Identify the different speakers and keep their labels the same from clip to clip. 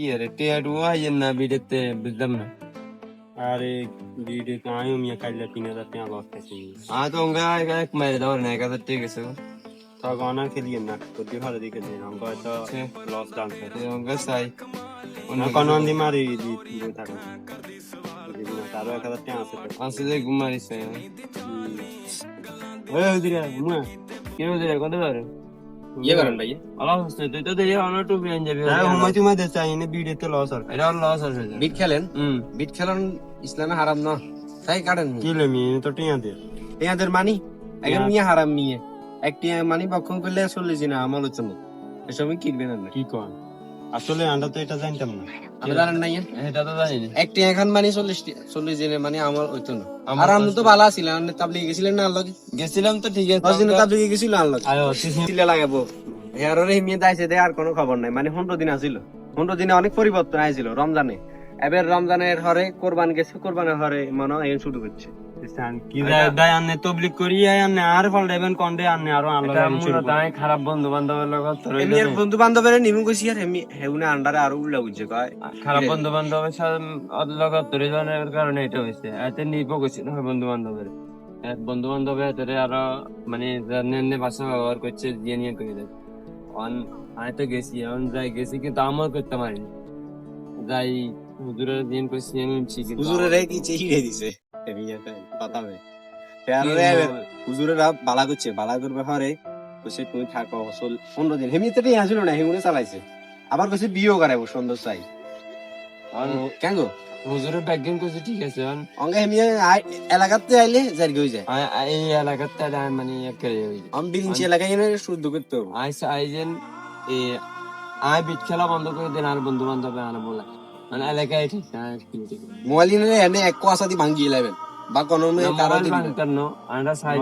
Speaker 1: ইয়ে রে টেয়ার ওয়াইয়েন না বিডেতে বুঝলাম না।
Speaker 2: আরে ভিডিও তো আমিও মিয়া কাইলে 3000 টাকা লস খাইছি
Speaker 1: তো অঙ্গা এক মাইরে দাও না 1000 টাকা গেছে।
Speaker 2: তখন আর খেলিয়ে না প্রতি ভালো দিকে দিন অঙ্ক হয়তো লস ডাউন করে
Speaker 1: অঙ্গা চাই
Speaker 2: কোন অন্দি মারি দুই টাকা তারও 1000 টাকা আছে তো
Speaker 1: আসে যে ঘুমারিছে
Speaker 2: ওই দিরা ঘুমা
Speaker 1: কেন দিলে কত ধরে
Speaker 3: ইয়ে করেন ভাই
Speaker 1: আল্লাহ হোসেন তুই তো দেখি অন্য টু বিয়ান যাবি
Speaker 2: হ্যাঁ ঘুমাই তুমি দেশ চাই না ভিডিওতে লস আর
Speaker 1: এটা লস আছে
Speaker 3: বিট খেলেন বিট খেলেন ইসলামে হারাম না তাই কাটেন
Speaker 2: কি লে মি তো টিয়া দে
Speaker 3: ইয়াদের মানি একদম মিয়া হারাম মিয়া একটি মানি বক্ষণ করলে 40 দিন আমল হচ্ছে না এসব কিনবেন না
Speaker 2: কি কোন আসলে আমরা তো এটা জানতাম না
Speaker 3: আমি জানেন না
Speaker 1: এটা তো জানি না
Speaker 3: একটি এখন মানে 40 দিনের মানে আমল হইতো না আর আপনি তো ভালো ছিলেন আপনি তাবলিগে গেছিলেন না আল্লাহ
Speaker 1: গেছিলাম তো ঠিক আছে
Speaker 3: 10 দিন তাবলিগে গেছিল আল্লাহ
Speaker 2: আয়ো
Speaker 3: চিলে লাগাবো এররে মিয়া দাইছে দে আর কোনো খবর নাই মানে 15 দিন আছিল 15 দিনে অনেক পরিবর্তন আইছিল রমজানে এবার রমজানের হরে কোরবান গেছে কোরবানের হরে মনে হয় শুরু করছে
Speaker 2: কি দায় আনে তবলিগ করি আনে আর ফল দেবেন কোনডে আনে আরো আল্লাহ
Speaker 1: এটা মূলত তাই খারাপ বন্ধু বান্ধবের লগত
Speaker 3: এমনি আর বন্ধু বান্ধবের নিমু কইছি আর এমনি হেউনে আন্ডারে আরো উল্লা বুঝছে কয়
Speaker 1: খারাপ বন্ধু বান্ধবের সাথে লগত ধরে যাওয়ার কারণে এটা হয়েছে এতে নির্ভর করছে না বন্ধু বান্ধবের বন্ধু বান্ধবের ধরে আরো মানে জানেন ভাষা ব্যবহার করছে দিয়ে নিয়ে করে দেয় অন আমি তো গেছি এখন যাই গেছি কিন্তু আমল করতে পারিনি যাই হুজুরের দিন করছি আমি শিখি
Speaker 3: হুজুরের কি চেহিরে দিছে এমিয়াতে পাতাবে পেয়ারে হুজুরের বালা করছে বালা করবে হরে কইছে তুমি থাকো 15 দিন হেমিতে তে আসিল না হেউনে চালাইছে আবার কইছে বিয়েও করাবো সুন্দর চাই কেন গো
Speaker 1: হুজুরের ব্যাকগ্রাউন্ড করছে ঠিক আছে
Speaker 3: অঙ্গে হেমিয়া এলাকাতে আইলে জারি হই যায়
Speaker 1: এই এলাকাতে মানে একেবারে
Speaker 3: আমি বিরিঞ্চি এলাকায় এনে শুদ্ধ করতে হবে
Speaker 1: আইজেন আয় বিট খেলা বন্ধ করে দেন আর বন্ধু বান্ধব আনা বলা মানে এলাকায় ঠিক
Speaker 3: মোবাইল নিলে এনে এক কোয়াসা দি ভাঙ্গি লাইবেন বা কোন কারো দিন
Speaker 1: আমরা সাইজ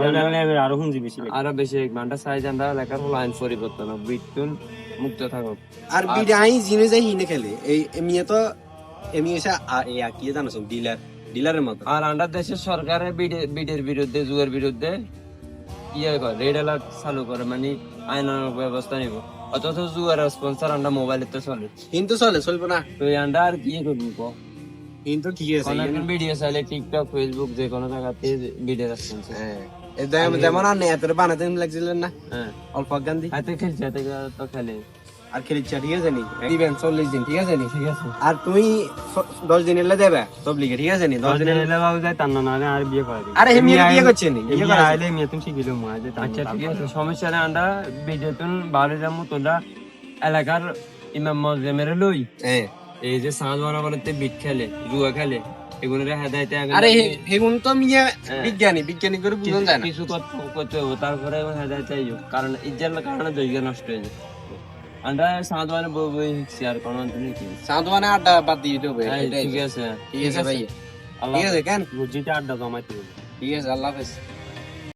Speaker 2: আরো হুঁজি বেশি
Speaker 1: আরো বেশি ঘন্টা সাইজ আমরা এলাকার হলো আইন পরিবর্তন বিটুন মুক্ত থাকুক
Speaker 3: আর বিড আই জিনে যাই হিনে খেলে এই এমিয়া তো এমিয়া এসে কি জানো সব ডিলারের মতো
Speaker 1: আর আমরা দেশের সরকারের বিডের বিরুদ্ধে যুগের বিরুদ্ধে ইয়ে করে রেড অ্যালার্ট চালু করে মানে আইনানুগ ব্যবস্থা নিব অথচ যুগের স্পন্সর আমরা মোবাইলে তো চলে
Speaker 3: কিন্তু চলবে না
Speaker 1: তো আমরা আর কি করবো
Speaker 3: কিন্তু ঠিক আছে
Speaker 1: ভিডিও চাইলে টিকটক ফেসবুক যে কোনো জায়গাতে ভিডিও স্পন্সর
Speaker 3: যেমন আর নেতারে বানাতে লাগছিলেন না
Speaker 1: হ্যাঁ
Speaker 3: অল্প গান্ধী
Speaker 1: হাতে খেলছে হাতে তো খেলে
Speaker 3: আর খেলিচ্ছা ঠিক আছে নি দিবেন 40 দিন ঠিক আছে নি
Speaker 1: ঠিক আছে
Speaker 3: আর তুমি 10 দিন এলে দেবে তবলিগে ঠিক আছে নি 10 দিন
Speaker 2: এলে বাবু যায় তার না আর বিয়ে করে দিই
Speaker 3: আরে হেমিয়া বিয়ে করছে নি বিয়ে করে
Speaker 2: আইলে মিয়া তুমি শিখিলো মা যে
Speaker 1: আচ্ছা ঠিক আছে সমস্যা নেই আমরা বিজেতুন বাড়ি যাবো তোরা এলাকার ইমাম মজমের লই
Speaker 3: হ্যাঁ
Speaker 1: এই যে সাঁজ বানাবানাতে বিট খেলে জুয়া খেলে এগুলোর হেদায়তে
Speaker 3: আরে হেগুন তো মিয়া বিজ্ঞানী করে বুঝন যায় না
Speaker 1: কিছু করতে হবে তারপরে হেদায়ত চাইও কারণ ইজ্জার কারণে দৈর্ঘ্য নষ্ট হয়ে যায় আমরা সাঁজ মানে বই শিখছি আর কোনো কি
Speaker 3: সাধবানে আড্ডা বাদ দিয়ে দিতে হবে
Speaker 1: ঠিক আছে
Speaker 3: ঠিক আছে ভাই
Speaker 1: আল্লাহ
Speaker 3: ঠিক আছে কেন
Speaker 2: বুঝিতে আড্ডা জমাইতে হবে
Speaker 3: ঠিক আছে আল্লাহ হাফেজ